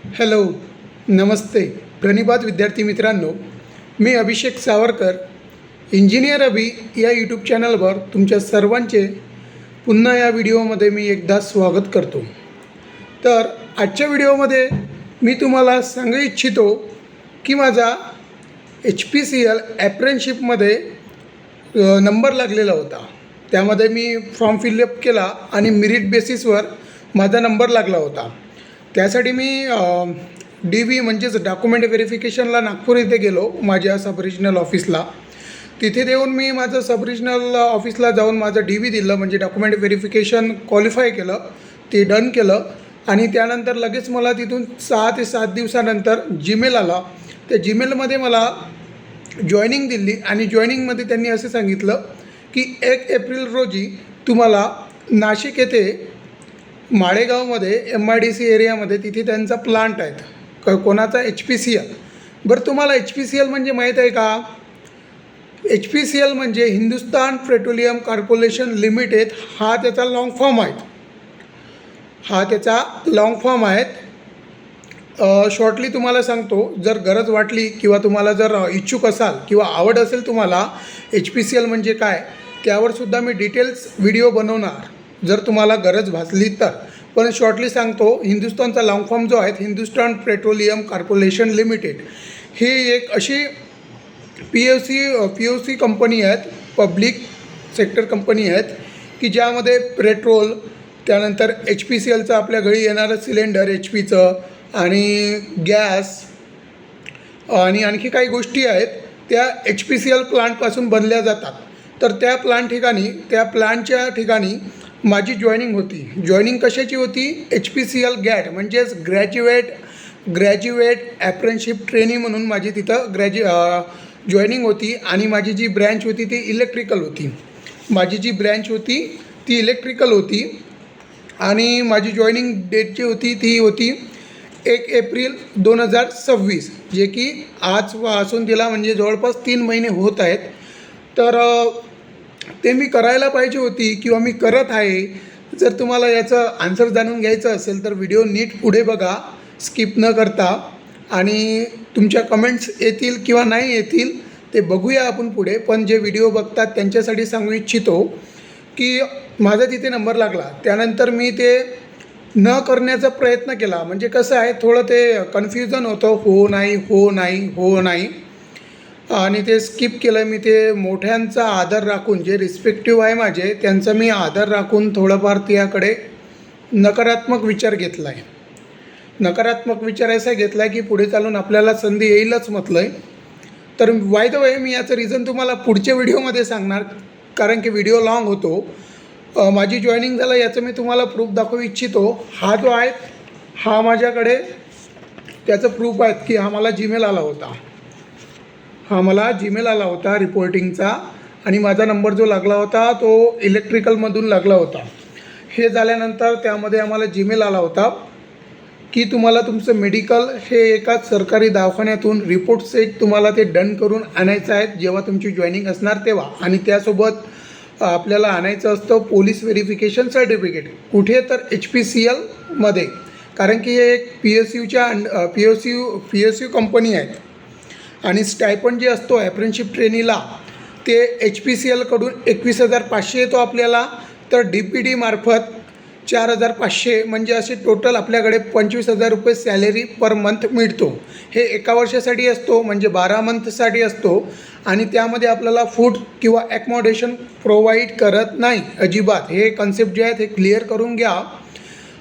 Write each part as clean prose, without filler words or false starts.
Hello, नमस्ते प्रणिपात विद्यार्थी मित्रांनो. मी अभिषेक Savarkar, engineer अभि या यूट्यूब चॅनलवर तुमच्या सर्वांचे पुन्हा या व्हिडिओमध्ये मी एकदा स्वागत करतो. तर आजच्या व्हिडिओमध्ये मी तुम्हाला सांगू इच्छितो की माझा HPCL ॲप्रेंशिपमध्ये नंबर लागलेला होता. त्यामध्ये मी फॉर्म फिलअप केला आणि मेरिट बेसिसवर माझा नंबर लागला होता. त्यासाठी मी DV म्हणजेच डॉक्युमेंट व्हेरिफिकेशनला नागपूर इथे गेलो माझ्या सब रिजनल ऑफिसला. तिथे देऊन मी माझं सब रिजनल ऑफिसला जाऊन माझं DV दिलं, म्हणजे डॉक्युमेंट व्हेरिफिकेशन क्वालिफाय केलं, ते डन केलं. आणि त्यानंतर लगेच मला तिथून 6 ते 7 दिवसानंतर जीमेल आला. त्या जीमेलमध्ये मला जॉईनिंग दिली आणि जॉईनिंगमध्ये त्यांनी असं सांगितलं की 1 एप्रिल रोजी तुम्हाला नाशिक येथे माळेगावमध्ये MIDC एरियामध्ये तिथे त्यांचा प्लांट आहेत. कोणाचा? HPCL. बरं, तुम्हाला HPCL म्हणजे माहीत आहे का? HPCL म्हणजे हिंदुस्तान पेट्रोलियम कॉर्पोरेशन लिमिटेड हा त्याचा लाँग फॉर्म आहे. शॉर्टली तुम्हाला सांगतो, जर गरज वाटली किंवा तुम्हाला जर इच्छुक असाल किंवा आवड असेल तुम्हाला HPCL म्हणजे काय, त्यावरसुद्धा मी डिटेल्स व्हिडिओ बनवणार जर तुम्हाला गरज भासली तर. पण शॉर्टली सांगतो, हिंदुस्तानचा लाँग फॉर्म जो आहे हिंदुस्तान पेट्रोलियम कॉर्पोरेशन लिमिटेड, ही एक अशी POC कंपनी आहेत, पब्लिक सेक्टर कंपनी आहेत की ज्यामध्ये पेट्रोल, त्यानंतर HPCLचं आपल्या घरी येणारं सिलेंडर HPचं आणि गॅस आणि आणखी काही गोष्टी आहेत त्या HPCL प्लांटपासून बनल्या जातात. तर त्या प्लांटच्या ठिकाणी माझी जॉईनिंग होती. जॉईनिंग कशाची होती? HPCL गॅट म्हणजेच ग्रॅज्युएट ॲप्रेंशिप ट्रेनी म्हणून माझी तिथं जॉईनिंग होती. आणि माझी जी ब्रँच होती ती इलेक्ट्रिकल होती. आणि माझी जॉईनिंग डेट जी होती ती होती 1 एप्रिल 2026, जे की आजपासून तिला म्हणजे जवळपास 3 महिने होत आहेत. तर ते मी करायला पाहिजे होती किंवा मी करत आहे. जर तुम्हाला याचं आन्सर जाणून घ्यायचं असेल तर व्हिडिओ नीट पुढे बघा, स्किप न करता. आणि तुमच्या कमेंट्स येतील किंवा नाही येतील ते बघूया आपण पुढे. पण जे व्हिडिओ बघतात त्यांच्यासाठी सांगू इच्छितो की माझा तिथे नंबर लागला. त्यानंतर मी ते न करण्याचा प्रयत्न केला. म्हणजे कसं आहे, थोडं ते कन्फ्युजन होतं, हो नाही आणि ते स्किप केलं मी. ते मोठ्यांचा आदर राखून, जे रिस्पेक्टिव्ह आहे माझे, त्यांचा मी आदर राखून थोडंफार त्याकडे नकारात्मक विचार घेतला आहे. नकारात्मक विचार असा घेतला आहे की पुढे चालून आपल्याला संधी येईलच म्हटलं आहे. तर बाय द वे मी याचं रिझन तुम्हाला पुढच्या व्हिडिओमध्ये सांगणार, कारण की व्हिडिओ लाँग होतो. माझी जॉईनिंग झालं याचं मी तुम्हाला प्रूफ दाखवू इच्छितो. हा जो आहे हा माझ्याकडे त्याचं प्रूफ आहे की हा मला जीमेल आला होता रिपोर्टिंगचा. आणि माझा नंबर जो लागला होता तो इलेक्ट्रिकलमधून लागला होता. हे झाल्यानंतर त्यामध्ये आम्हाला जीमेल आला होता की तुम्हाला तुमचं मेडिकल हे एका सरकारी दवाखान्यातून रिपोर्ट सेट तुम्हाला ते डन करून आणायचं आहे जेव्हा तुमची जॉईनिंग असणार तेव्हा. आणि त्यासोबत आपल्याला आणायचं असतं पोलीस व्हेरिफिकेशन सर्टिफिकेट. कुठे? तर HPCLमध्ये. कारण की हे एक PSU कंपनी आहे. आणि स्टायपंड जे असतो ॲप्रेंशिप ट्रेनीला ते HPCLकडून 21,500 येतो आपल्याला. तर DPD मार्फत 4,500, म्हणजे असे टोटल आपल्याकडे 25,000 रुपये सॅलरी पर मंथ मिळतो. हे एका वर्षासाठी असतो, म्हणजे 12 मंथसाठी असतो. आणि त्यामध्ये आपल्याला फूड किंवा ॲकोमोडेशन प्रोव्हाइड करत नाही अजिबात. हे कन्सेप्ट जे आहेत हे क्लिअर करून घ्या.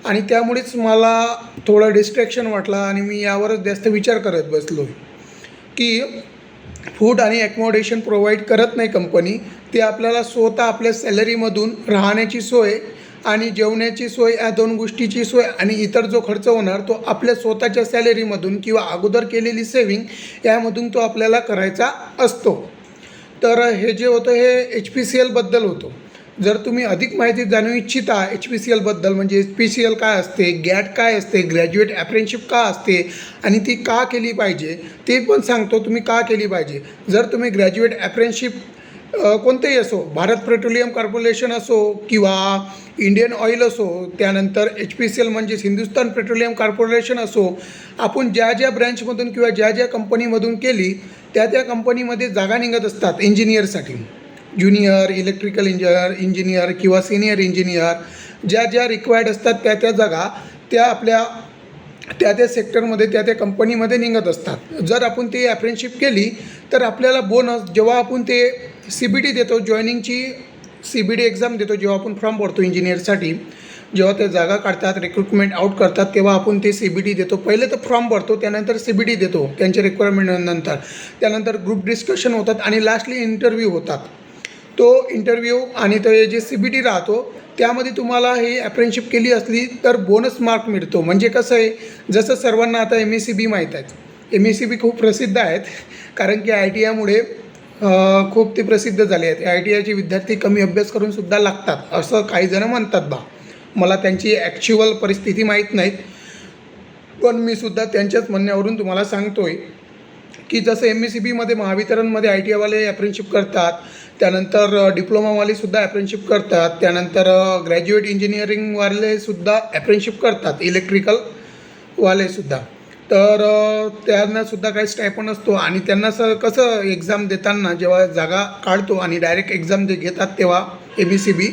आणि त्यामुळेच मला थोडं डिस्ट्रॅक्शन वाटला आणि मी यावरच जास्त विचार करत बसलो की फूड आणि ॲकोमोडेशन प्रोव्हाइड करत नाही कंपनी. ते आपल्याला स्वतः आपल्या सॅलरीमधून राहण्याची सोय आणि जेवण्याची सोय, या 2 गोष्टीची सोय आणि इतर जो खर्च होणार तो आपल्या स्वतःच्या सॅलरीमधून किंवा अगोदर केलेली सेविंग यामधून तो आपल्याला करायचा असतो. तर हे जे होतं हे HPCLबद्दल होतं. जर तुम्ही अधिक माहिती जाणू इच्छिता HPCLबद्दल, म्हणजे HPCL काय असते, गॅट काय असते, ग्रॅज्युएट ॲप्रेंशिप का असते आणि ती का केली पाहिजे, ते पण सांगतो तुम्ही का केली पाहिजे. जर तुम्ही ग्रॅज्युएट ॲप्रेंशिप कोणतेही असो, भारत पेट्रोलियम कॉर्पोरेशन असो किंवा इंडियन ऑइल असो, त्यानंतर HPCL म्हणजेच हिंदुस्तान पेट्रोलियम कॉर्पोरेशन असो, आपण ज्या ज्या ब्रँचमधून किंवा ज्या ज्या कंपनीमधून केली त्या त्या कंपनीमध्ये जागा निघत असतात इंजिनियरसाठी. ज्युनियर इलेक्ट्रिकल इंजिनियर किंवा सिनियर इंजिनियर ज्या ज्या रिक्वायर्ड असतात त्या त्या जागा त्या आपल्या त्या त्या सेक्टरमध्ये त्या त्या कंपनीमध्ये निघत असतात. जर आपण ते अप्रेंटिसशिप केली तर आपल्याला बोनस जेव्हा आपण ते CBT देतो, जॉईनिंगची CBT एक्झाम देतो, जेव्हा आपण फॉर्म भरतो इंजिनियरसाठी, जेव्हा ते जागा काढतात, रिक्रुटमेंट आउट करतात, तेव्हा आपण ते CBT देतो. पहिले तर फॉर्म भरतो, त्यानंतर CBT देतो त्यांच्या रिक्वायरमेंटनंतर. त्यानंतर ग्रुप डिस्कशन होतात आणि लास्टली इंटरव्ह्यू होतात. तो इंटरव्ह्यू आणि ते जे CBT राहतो त्यामध्ये तुम्हाला हे अप्रेंटिसशिप केली असली तर बोनस मार्क मिळतो. म्हणजे कसं आहे, जसं सर्वांना आता MSCB माहीत आहेत. MSCB खूप प्रसिद्ध आहेत कारण की ITIमुळे खूप ते प्रसिद्ध झाले आहेत. ITIचे विद्यार्थी कमी अभ्यास करून सुद्धा लागतात असं काही जण म्हणतात बा. मला त्यांची ॲक्च्युअल परिस्थिती माहीत नाहीत, पण मी सुद्धा त्यांच्याच म्हणण्यावरून तुम्हाला सांगतो आहे की जसं MSCBमध्ये महावितरणमध्ये ITIवाले अप्रेंटिसशिप करतात, त्यानंतर डिप्लोमावालेसुद्धा अप्रेंटिसशिप करतात, त्यानंतर ग्रॅज्युएट इंजिनिअरिंगवालेसुद्धा अप्रेंटिसशिप करतात, इलेक्ट्रिकलवालेसुद्धा. तर त्यांनासुद्धा काही स्टायपंड असतो आणि त्यांना कसं एक्झाम देताना जेव्हा जागा काढतो आणि डायरेक्ट एक्झाम जे घेतात तेव्हा MSCB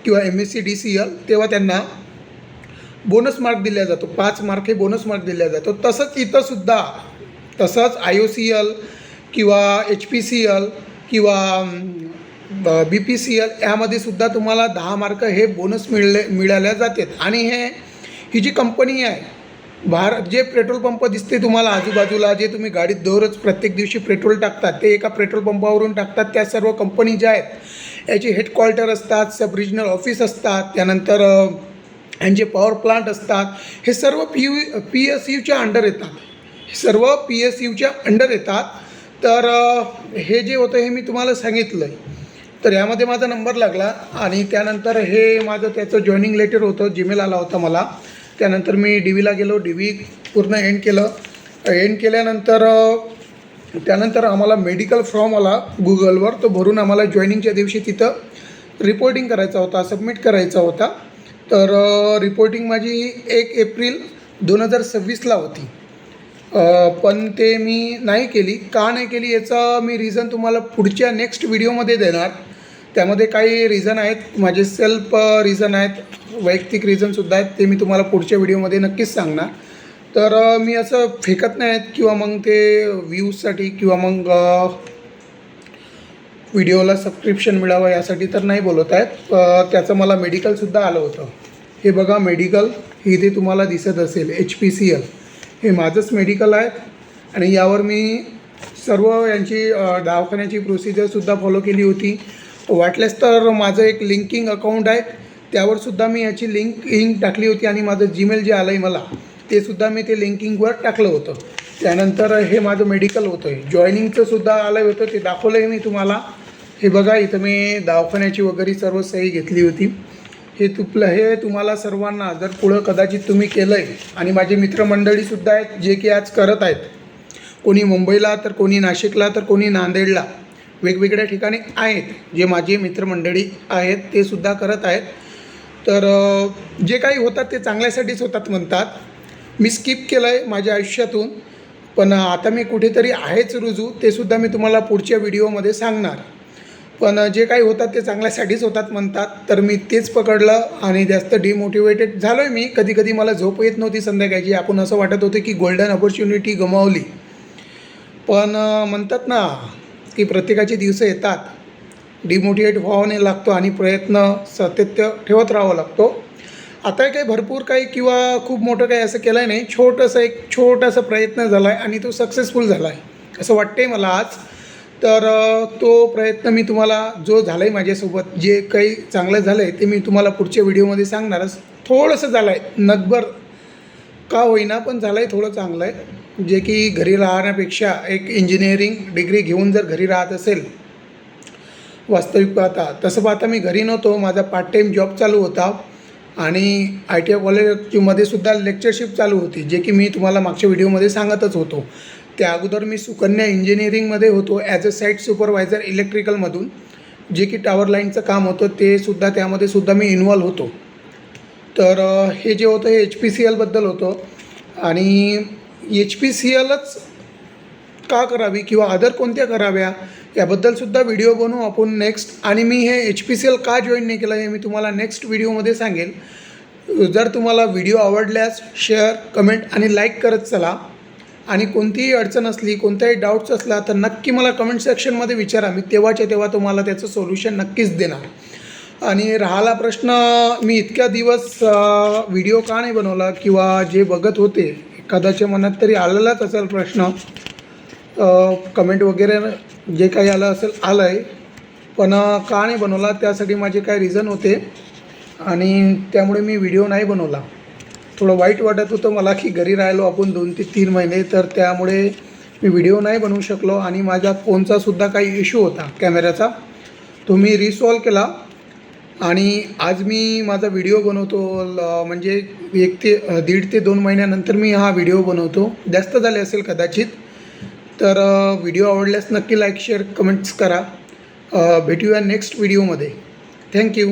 किंवा MSc-DCL तेव्हा त्यांना बोनस मार्क दिला जातो. 5 मार्क हे बोनस मार्क दिला जातो. तसंच इथंसुद्धा तसंच IOCL किंवा HPCL किंवा BPCL यामध्ये सुद्धा तुम्हाला 10 मार्क हे बोनस मिळाल्या जातात. आणि ही जी कंपनी आहे जे पेट्रोल पंप दिसते तुम्हाला आजूबाजूला, जे तुम्ही गाडीत दररोज प्रत्येक दिवशी पेट्रोल टाकतात, ते एका पेट्रोल पंपावरून टाकतात. त्या सर्व कंपनी ज्या आहेत याचे हेडक्वार्टर असतात, सब रिजनल ऑफिस असतात, त्यानंतर यांचे पॉवर प्लांट असतात. हे सर्व PSUच्या अंडर येतात. हे सर्व PSUच्या अंडर येतात. तर हे जे होतं हे मी तुम्हाला सांगितलं आहे. तर यामध्ये माझा नंबर लागला आणि त्यानंतर हे माझं त्याचं जॉईनिंग लेटर होतं, जीमेल आला होता मला. त्यानंतर मी DVला गेलो, DV पूर्ण एंड केलं. एंड केल्यानंतर त्यानंतर आम्हाला मेडिकल फॉर्म आला गुगलवर, तो भरून आम्हाला जॉईनिंगच्या दिवशी तिथं रिपोर्टिंग करायचा होता, सबमिट करायचा होता. तर रिपोर्टिंग माझी 1 एप्रिल 2026ला होती, पण ते मी नाही केली. का नाही केली याचा मी रिझन तुम्हाला पुढच्या नेक्स्ट व्हिडिओमध्ये देणार. त्यामध्ये काही रिझन आहेत, माझे सेल्फ रिझन आहेत, वैयक्तिक रिझनसुद्धा आहेत, ते मी तुम्हाला पुढच्या व्हिडिओमध्ये नक्कीच सांगणार. तर मी असं फेकत नाही आहेत किंवा मग ते व्ह्यूजसाठी किंवा मग व्हिडिओला सबस्क्रिप्शन मिळावं यासाठी तर नाही बोलत आहेत. त्याचं मला मेडिकलसुद्धा आलं होतं. हे बघा मेडिकल, इथे तुम्हाला दिसत असेल HPCL, हे माझंच मेडिकल आहे. आणि यावर मी सर्व यांची दवाखान्याची प्रोसिजरसुद्धा फॉलो केली होती. वाटल्यास तर माझं एक लिंकिंग अकाउंट आहे, त्यावरसुद्धा मी याची लिंक टाकली होती आणि माझं जीमेल जे आलं आहे मला ते सुद्धा मी ते लिंकिंगवर टाकलं होतं. त्यानंतर हे माझं मेडिकल होतं, आहे जॉईनिंगचंसुद्धा आलं होतं, ते दाखवलं आहे मी तुम्हाला. हे बघा इथं मी दवाखान्याची वगैरे सर्व सही घेतली होती. हे तुम्हाला सर्वांना जर पुढं कदाचित तुम्ही केलं आहे, आणि माझे मित्रमंडळीसुद्धा आहेत जे की आज करत आहेत, कोणी मुंबईला तर कोणी नाशिकला तर कोणी नांदेडला, वेगवेगळ्या ठिकाणी आहेत जे माझे मित्रमंडळी आहेत, ते सुद्धा करत आहेत. तर जे काही होतात ते चांगल्यासाठीच होतात म्हणतात. मी स्किप केलं आहे माझ्या आयुष्यातून, पण आता मी कुठेतरी आहेच रुजू, ते सुद्धा मी तुम्हाला पुढच्या व्हिडिओमध्ये सांगणार. पण जे काही होतात ते चांगल्यासाठीच होतात म्हणतात, तर मी तेच पकडलं आणि जास्त डिमोटिवेटेड झालो आहे मी. कधी कधी मला झोप येत नव्हती संध्याकाळची. आपण असं वाटत होतं की गोल्डन ऑपॉर्च्युनिटी गमावली. पण म्हणतात ना की प्रत्येकाचे दिवस येतात, डिमोटिवेट व्हावं नाही लागतो आणि प्रयत्न सातत्य ठेवत राहावं लागतो. आता काही भरपूर काही किंवा खूप मोठं काही असं केलं नाही, छोटासा प्रयत्न झाला आहे आणि तो सक्सेसफुल झाला आहे असं वाटतं आहे मला आज. तर तो प्रयत्न मी तुम्हाला जो झाला आहे माझ्यासोबत, जे काही चांगलं झालं आहे ते मी तुम्हाला पुढच्या व्हिडिओमध्ये सांगणारच. थोडंसं झालं आहे, नकभर का होईना पण झालं आहे, थोडं चांगलं आहे. जे की घरी राहण्यापेक्षा एक इंजिनिअरिंग डिग्री घेऊन जर घरी राहत असेल, वास्तविक पाहता तसं पाहता मी घरी नव्हतो, माझा पार्ट टाईम जॉब चालू होता आणि ITI कॉलेजमध्ये सुद्धा लेक्चरशिप चालू होती, जे की मी तुम्हाला मागच्या व्हिडिओमध्ये सांगतच होतो. त्या अगोदर मी सुकन्या इंजिनिअरिंगमध्ये होतो ॲज अ साईट सुपरवायझर इलेक्ट्रिकलमधून. जे की टॉवर लाईनचं काम होतं ते सुद्धा त्यामध्ये सुद्धा मी इन्वॉल्व होतो. तर हे जे होतं हे HPCLबद्दल होतं. आणि HPCLच का करावी किंवा अदर कोणत्या कराव्या याबद्दलसुद्धा व्हिडिओ बनवू आपण नेक्स्ट. आणि मी हे HPCL का जॉईन नाही केलं हे मी तुम्हाला नेक्स्ट व्हिडिओमध्ये सांगेल. जर तुम्हाला व्हिडिओ आवडल्यास शेअर, कमेंट आणि लाईक करत चला. आणि कोणतीही अडचण असली, कोणताही डाऊट्स असला तर नक्की मला कमेंट सेक्शनमध्ये विचारा. मी तेव्हाच्या तेव्हा तुम्हाला त्याचं सोल्युशन नक्कीच देणार. आणि राहिला प्रश्न मी इतक्या दिवस व्हिडिओ का नाही बनवला किंवा जे बघत होते एखाद्याच्या मनात तरी आलेलाच असेल प्रश्न, कमेंट वगैरे जे काही आलं असेल आलं आहे, पण का नाही बनवला त्यासाठी माझे काय रिझन होते आणि त्यामुळे मी व्हिडिओ नाही बनवला. थोडं वाईट वाटत होतं मला की घरी राहिलो आपण 2 ते 3 महिने, तर त्यामुळे मी व्हिडिओ नाही बनवू शकलो. आणि माझ्या फोनचासुद्धा काही इश्यू होता कॅमेऱ्याचा, तो मी रिसॉल्व केला. आणि आज मी माझा व्हिडिओ बनवतो म्हणजे 1 ते 1.5 ते 2 महिन्यानंतर मी हा व्हिडिओ बनवतो. जास्त झाले असेल कदाचित. तर व्हिडिओ आवडल्यास नक्की लाईक, शेअर, कमेंट्स करा. भेटूया नेक्स्ट व्हिडिओमध्ये. थँक्यू.